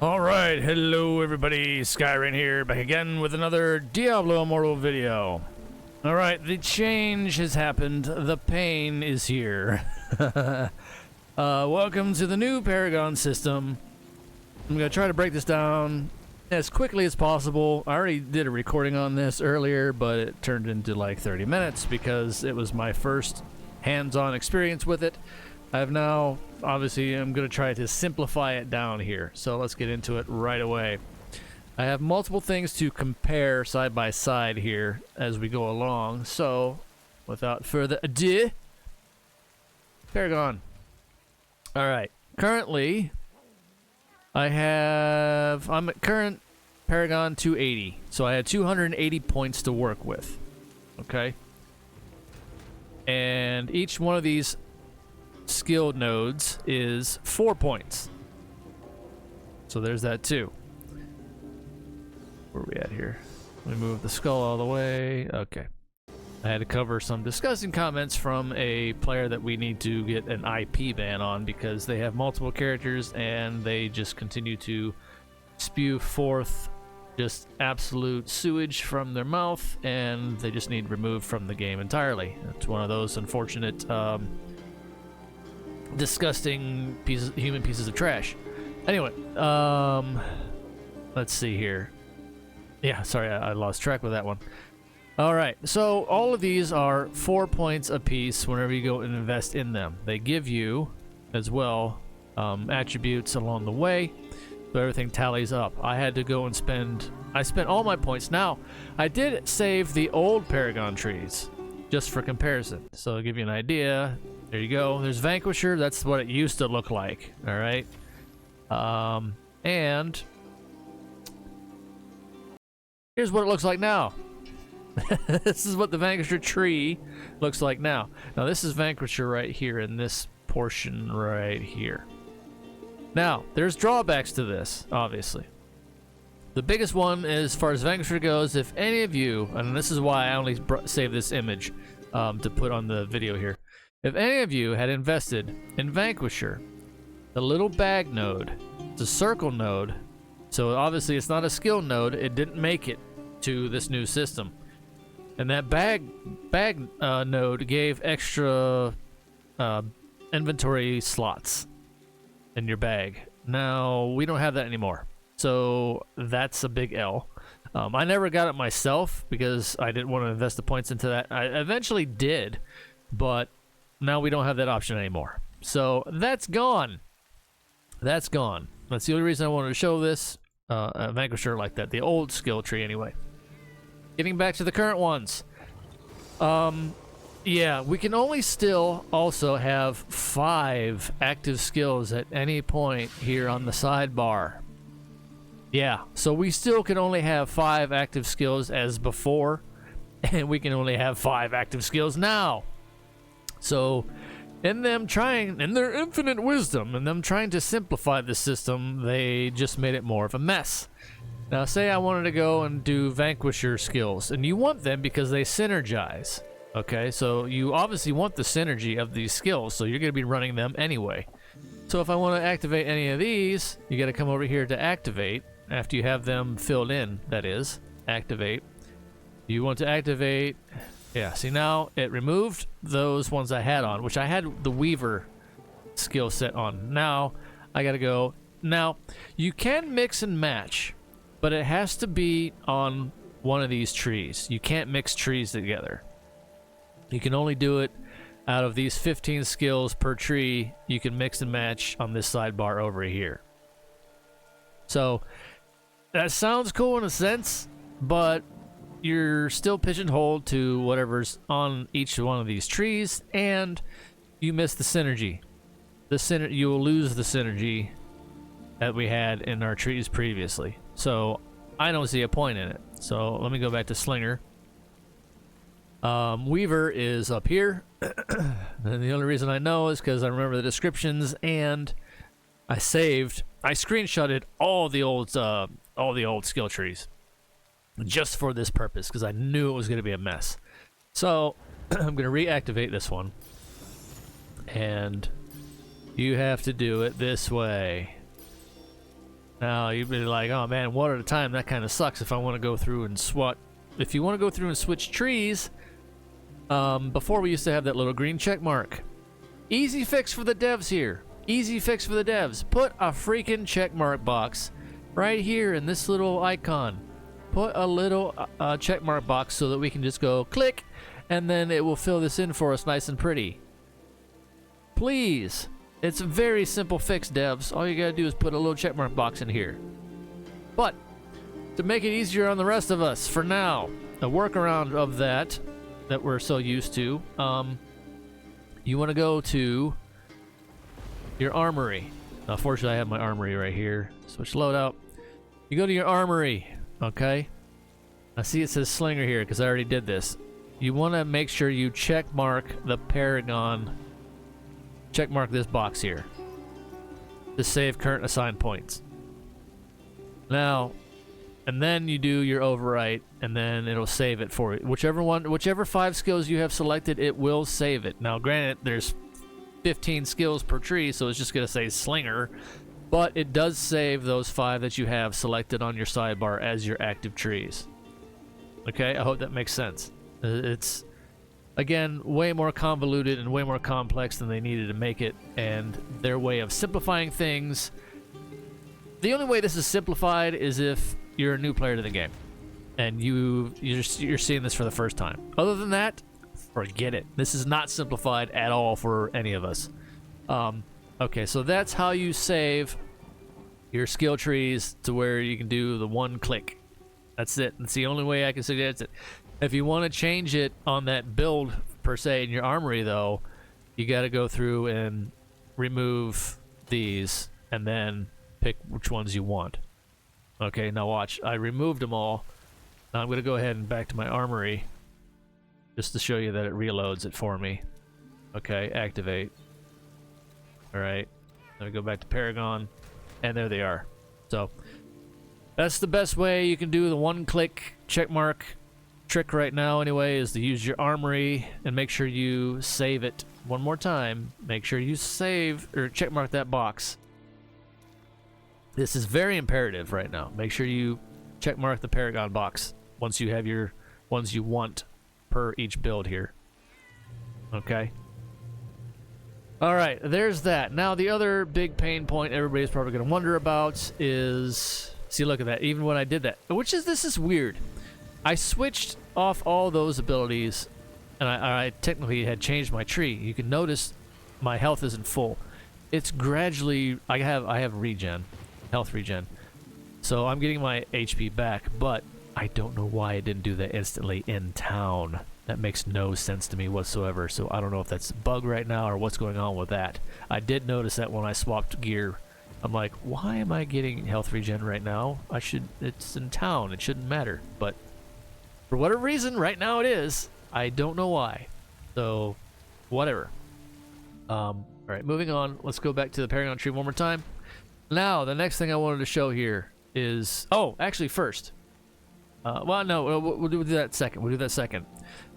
Alright, hello everybody, Skyrain here, back again with another Diablo Immortal video. Alright, the change has happened, the pain is here. Welcome to the new Paragon system. I'm going to try to break this down as quickly as possible. I already did a recording on this earlier, but it turned into like 30 minutes because it was my first hands-on experience with it. I have now, obviously, I'm going to try to simplify it down here. So let's get into it right away. I have multiple things to compare side by side here as we go along. So, without further ado, Paragon. Alright, currently, I'm at current Paragon 280. So I had 280 points to work with. Okay? And each one of these skill nodes is 4 points. So there's that too. Where are we at here? Let me move the skull all the way. Okay. I had to cover some disgusting comments from a player that we need to get an IP ban on because they have multiple characters and they just continue to spew forth just absolute sewage from their mouth, and they just need removed from the game entirely. It's one of those unfortunate disgusting human pieces of trash. Anyway, let's see here. Yeah, sorry, I lost track with that one. Alright, so all of these are 4 points apiece whenever you go and invest in them. They give you, as well, attributes along the way, so everything tallies up. I had to go and I spent all my points. Now, I did save the old Paragon trees, just for comparison. So I'll give you an idea. There you go. There's Vanquisher. That's what it used to look like. All right. And here's what it looks like now. This is what the Vanquisher tree looks like now. Now this is Vanquisher right here in this portion right here. Now, there's drawbacks to this, obviously. The biggest one, as far as Vanquisher goes, if any of you, and this is why I only saved this image to put on the video here. If any of you had invested in Vanquisher, the little bag node, it's a circle node, so obviously it's not a skill node, it didn't make it to this new system. And that bag node gave extra inventory slots in your bag. Now, we don't have that anymore, so that's a big L. I never got it myself because I didn't want to invest the points into that. I eventually did, but now we don't have that option anymore. So that's gone. That's gone. That's the only reason I wanted to show this Vanquisher like that. The old skill tree anyway. Getting back to the current ones. Yeah, we can only still also have 5 active skills at any point here on the sidebar. Yeah, so we still can only have 5 active skills as before, and we can only have 5 active skills now. So, in their infinite wisdom, and them trying to simplify the system, they just made it more of a mess. Now, say I wanted to go and do Vanquisher skills, and you want them because they synergize. Okay, so you obviously want the synergy of these skills, so you're going to be running them anyway. So if I want to activate any of these, you got to come over here to activate, after you have them filled in, that is, activate. You want to activate... Yeah, see now it removed those ones I had on, which I had the Weaver skill set on. Now I gotta go. Now you can mix and match, but it has to be on one of these trees. You can't mix trees together. You can only do it out of these 15 skills per tree. You can mix and match on this sidebar over here. So that sounds cool in a sense, but you're still pigeonholed to whatever's on each one of these trees, and you miss the synergy. You will lose the synergy that we had in our trees previously. So I don't see a point in it. So let me go back to Slinger. Weaver is up here. And the only reason I know is because I remember the descriptions, and I screenshotted all the old skill trees. Just for this purpose, because I knew it was going to be a mess. So, I'm going to reactivate this one. And you have to do it this way. Now you'd be like, oh man, one at a time, that kind of sucks if I want to go through and swat. If you want to go through and switch trees, before we used to have that little green check mark. Easy fix for the devs here. Easy fix for the devs. Put a freaking check mark box right here in this little icon. Put a little check mark box so that we can just go click, and then it will fill this in for us nice and pretty. Please. It's a very simple fix, devs. All you gotta do is put a little check mark box in here. But to make it easier on the rest of us, for now, a workaround of that we're so used to, you want to go to your armory. Now, fortunately, I have my armory right here. Switch loadout. You go to your armory, okay? I see it says slinger here because I already did this. You want to make sure you check mark the Paragon. Check mark this box here to save current assigned points. Now, and then you do your overwrite, and then it'll save it for you. Whichever 5 skills you have selected, it will save it. Now, granted, there's 15 skills per tree, so it's just gonna say slinger, but it does save those 5 that you have selected on your sidebar as your active trees. Okay, I hope that makes sense. It's, again, way more convoluted and way more complex than they needed to make it, and their way of simplifying things. The only way this is simplified is if you're a new player to the game, and you're seeing this for the first time. Other than that, forget it. This is not simplified at all for any of us. Okay, so that's how you save your skill trees to where you can do the one click. That's it. That's the only way I can suggest it. If you want to change it on that build per se in your armory, though, you got to go through and remove these and then pick which ones you want. Okay, now watch. I removed them all. Now I'm going to go ahead and back to my armory just to show you that it reloads it for me. Okay, activate. Alright, let me go back to Paragon, and there they are. So, that's the best way you can do the one-click checkmark trick right now anyway, is to use your armory and make sure you save it. One more time, make sure you save or checkmark that box. This is very imperative right now. Make sure you checkmark the Paragon box once you have your ones you want per each build here. Okay. All right, there's that. Now the other big pain point everybody's probably going to wonder about is, see, look at that. Even when I did that, this is weird. I switched off all those abilities, and I technically had changed my tree. You can notice my health isn't full. It's gradually, I have regen, health regen. So I'm getting my HP back, but I don't know why it didn't do that instantly in town. That makes no sense to me whatsoever, so I don't know if that's a bug right now or what's going on with that. I did notice that when I swapped gear. I'm like, why am I getting health regen right now? It's in town, it shouldn't matter. But for whatever reason, right now it is. I don't know why. So, whatever. Alright, moving on. Let's go back to the Paragon tree one more time. Now, the next thing I wanted to show here is... Oh, actually first. Well, no, we'll do that second. We'll do that second.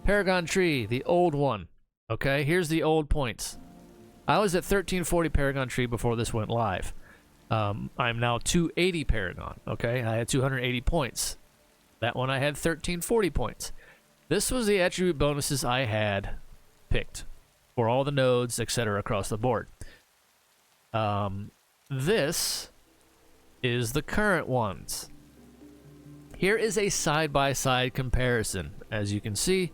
Paragon tree, the old one. Okay, here's the old points. I was at 1340 Paragon tree before this went live. I'm now 280 Paragon. Okay, I had 280 points. That one I had 1340 points. This was the attribute bonuses I had picked for all the nodes, etc. across the board. This is the current ones. Here is a side-by-side comparison. As you can see,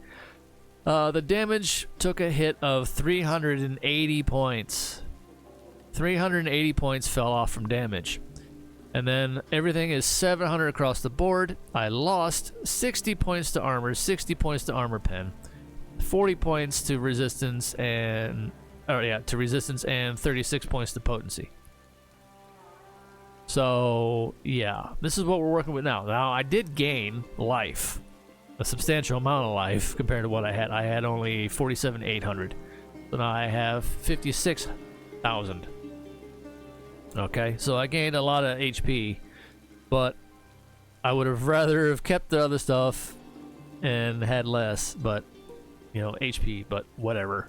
the damage took a hit of 380 points. 380 points fell off from damage. And then everything is 700 across the board. I lost 60 points to armor, 60 points to armor pen, 40 points to resistance, and 36 points to potency. So, yeah, this is what we're working with now. Now, I did gain life, a substantial amount of life compared to what I had. I had only 47,800. So now I have 56,000. Okay, so I gained a lot of HP, but I would have rather have kept the other stuff and had less, but, you know, HP, but whatever.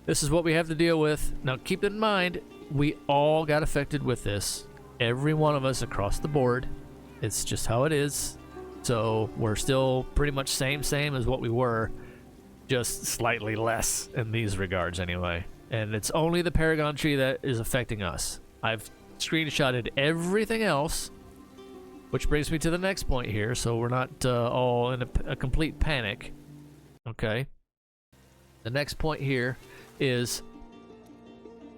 This is what we have to deal with. Now, keep in mind, we all got affected with this. every one of us across the board. It's just how it is. So we're still pretty much same as what we were, just slightly less in these regards anyway. And it's only the Paragon tree that is affecting us. I've screenshotted everything else, which brings me to the next point here, so we're not all in a complete panic. Okay. The next point here is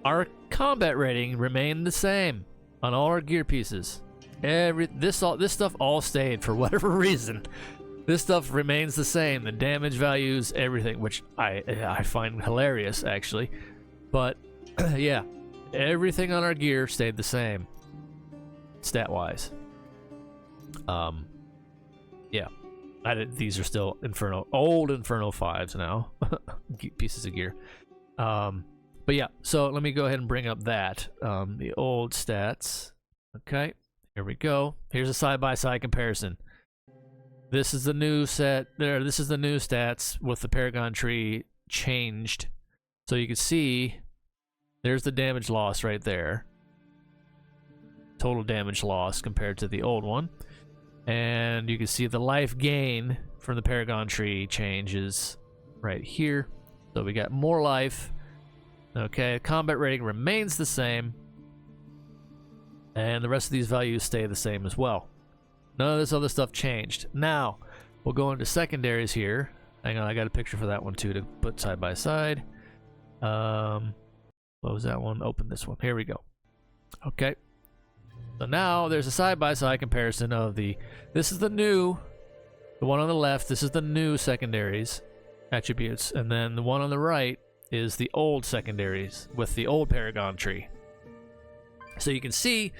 our combat rating remained the same on all our gear pieces. This stuff all stayed for whatever reason. This stuff remains the same. The damage values, everything, which I find hilarious actually. But yeah, everything on our gear stayed the same, stat-wise. Yeah, these are still old Inferno 5s now, pieces of gear. But yeah, so let me go ahead and bring up that, the old stats. Okay, here we go. Here's a side-by-side comparison. This is the new set there. This is the new stats with the Paragon tree changed. So you can see there's the damage loss right there. Total damage loss compared to the old one. And you can see the life gain from the Paragon tree changes right here. So we got more life. Okay, combat rating remains the same. And the rest of these values stay the same as well. None of this other stuff changed. Now, we'll go into secondaries here. Hang on, I got a picture for that one too to put side by side. Close that one, open this one. Here we go. Okay. So now there's a side-by-side comparison of this is the one on the left, this is the new secondaries attributes, and then the one on the right is the old secondaries with the old Paragon tree. So you can see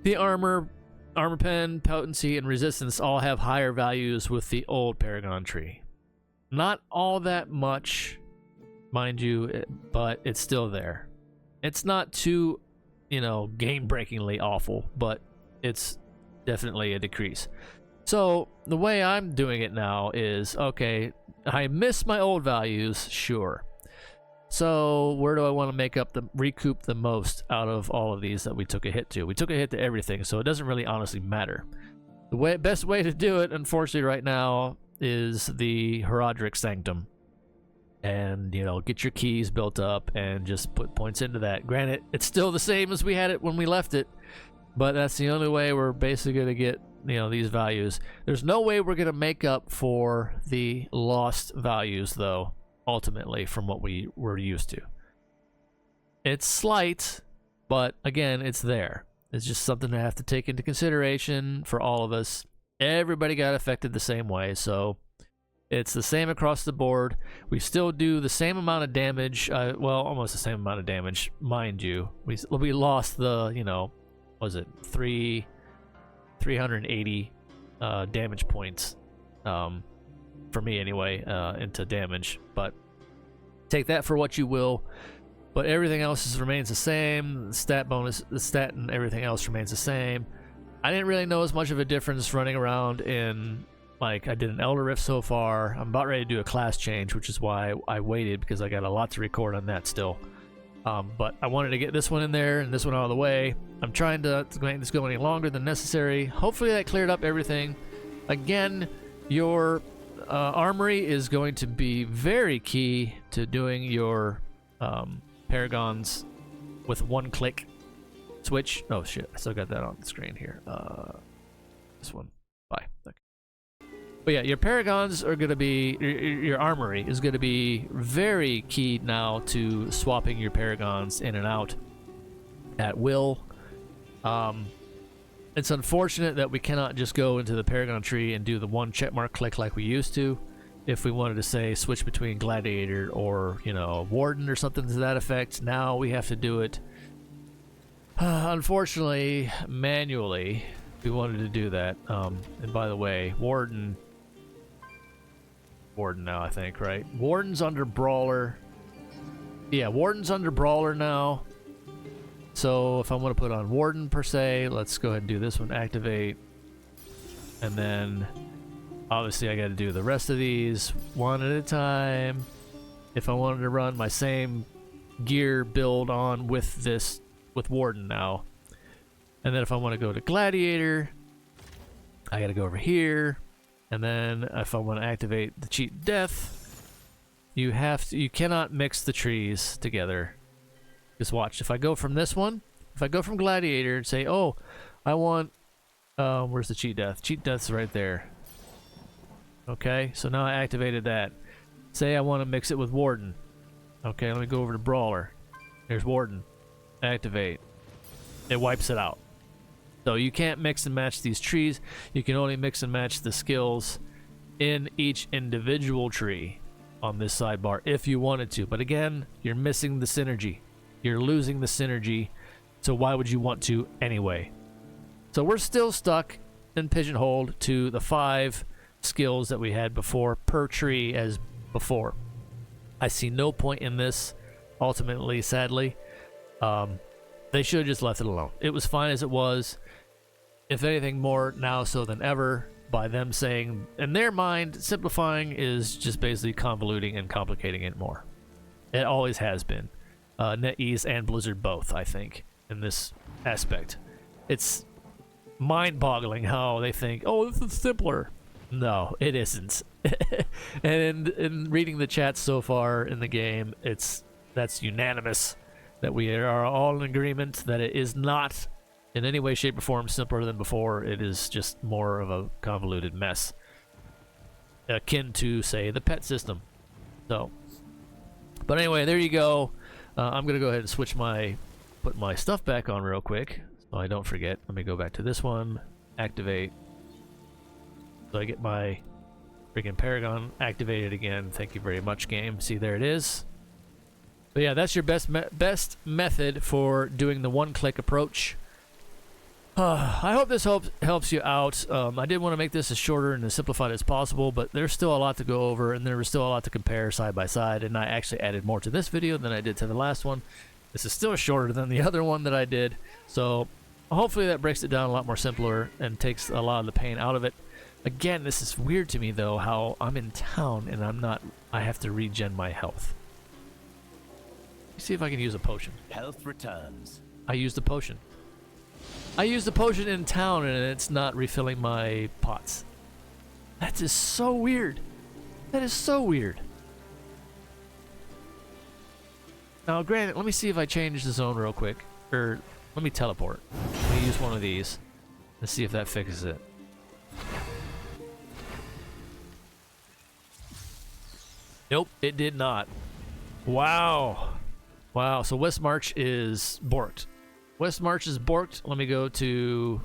the armor pen, potency, and resistance all have higher values with the old Paragon tree. Not all that much, mind you, but it's still there. It's not too, game-breakingly awful, but it's definitely a decrease. So the way I'm doing it now is, okay, I miss my old values, sure. So where do I want to recoup the most out of all of these that we took a hit to? We took a hit to everything, so it doesn't really honestly matter. The best way to do it, unfortunately, right now is the Herodric Sanctum. And, get your keys built up and just put points into that. Granted, it's still the same as we had it when we left it, but that's the only way we're basically going to get, these values. There's no way we're going to make up for the lost values, though, ultimately, from what we were used to. It's slight, but again, it's there. It's just something to have to take into consideration for all of us. Everybody got affected the same way, so it's the same across the board. We still do the same amount of damage, well, almost the same amount of damage, mind you. We lost the, was it 380 damage points, for me anyway, into damage. But take that for what you will. But everything else remains the same. The stat bonus, the stat and everything else remains the same. I didn't really know as much of a difference running around in, I did an Elder Rift so far. I'm about ready to do a class change, which is why I waited, because I got a lot to record on that still. But I wanted to get this one in there and this one out of the way. I'm trying to make this go any longer than necessary. Hopefully that cleared up everything. Again, your Armory is going to be very key to doing your Paragons with one-click switch. Oh shit, I still got that on the screen here. This one. Bye. Okay. But yeah, your Paragons are going to be, your Armory is going to be very key now to swapping your Paragons in and out at will. It's unfortunate that we cannot just go into the Paragon tree and do the one checkmark click like we used to. If we wanted to, say, switch between Gladiator or, Warden or something to that effect, now we have to do it, unfortunately, manually. We wanted to do that. And by the way, Warden now, I think, right? Warden's under Brawler. Yeah, Warden's under Brawler now. So if I want to put on Warden per se, let's go ahead and do this one, activate. And then obviously I got to do the rest of these one at a time. If I wanted to run my same gear build on with Warden now, And then if I want to go to Gladiator, I got to go over here. And then if I want to activate the cheat death, you cannot mix the trees together. Just watch. If I go from this one, if I go from Gladiator and say, oh, I want, where's the cheat death? Cheat death's right there. Okay, so now I activated that. Say I want to mix it with Warden. Okay, let me go over to Brawler. There's Warden. Activate. It wipes it out. So you can't mix and match these trees. You can only mix and match the skills in each individual tree on this sidebar if you wanted to. But again, you're missing the synergy. You're losing the synergy. So why would you want to anyway? So we're still stuck and pigeonholed to the 5 skills that we had before per tree as before. I see no point in this ultimately, sadly. They should have just left it alone. It was fine as it was. If anything, more now so than ever, by them saying, in their mind, simplifying is just basically convoluting and complicating it more. It always has been. NetEase and Blizzard both, I think, in this aspect. It's mind-boggling how they think, oh, this is simpler. No, it isn't. And in reading the chats so far in the game, that's unanimous that we are all in agreement that it is not in any way, shape, or form simpler than before. It is just more of a convoluted mess, akin to, say, the pet system. So, but anyway, there you go. I'm gonna go ahead and put my stuff back on real quick so I don't forget. Let me go back to this one, activate. So I get my freaking Paragon activated again. Thank you very much, game. See, there it is. But yeah, that's your best method for doing the one-click approach. I hope this helps you out. I did want to make this as shorter and as simplified as possible, but there's still a lot to go over, and there was still a lot to compare side by side, and I actually added more to this video than I did to the last one. This is still shorter than the other one that I did, so hopefully that breaks it down a lot more simpler and takes a lot of the pain out of it. Again, this is weird to me, though, how I'm in town and I have to regen my health. Let me see if I can use a potion. Health returns. I used a potion. I used the potion in town and it's not refilling my pots. That is so weird. That is so weird. Now, granted, let me see if I change the zone real quick. Or, let me teleport. Let me use one of these and see if that fixes it. Nope, it did not. Wow. Wow, so West March is borked. West March is borked. Let me go to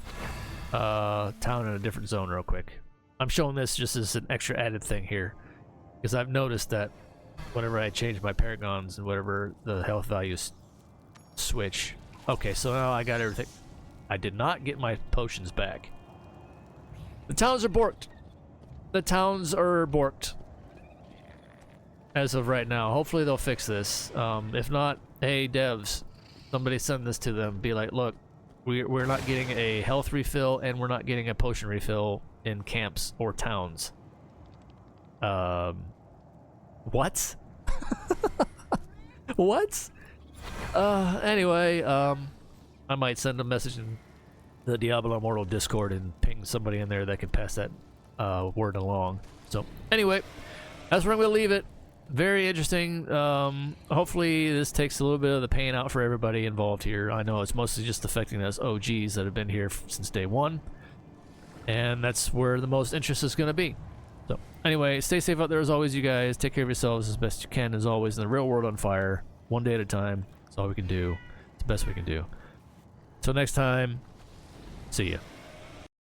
town in a different zone real quick. I'm showing this just as an extra added thing here, because I've noticed that whenever I change my Paragons and whatever, the health values switch. Okay, so now I got everything. I did not get my potions back. The towns are borked. The towns are borked as of right now. Hopefully they'll fix this. If not, hey devs, somebody send this to them. Be like, look, we're not getting a health refill and we're not getting a potion refill in camps or towns. What? What? Anyway, I might send a message in the Diablo Immortal Discord and ping somebody in there that can pass that word along. So anyway, that's where I'm going to leave it. Very interesting. Hopefully this takes a little bit of the pain out for everybody involved here. I know it's mostly just affecting us OGs that have been here since day one, and that's where the most interest is going to be. So anyway, stay safe out there as always, you guys. Take care of yourselves as best you can, as always, in the real world on fire, one day at a time. That's all we can do. It's the best we can do. Until next time, see ya.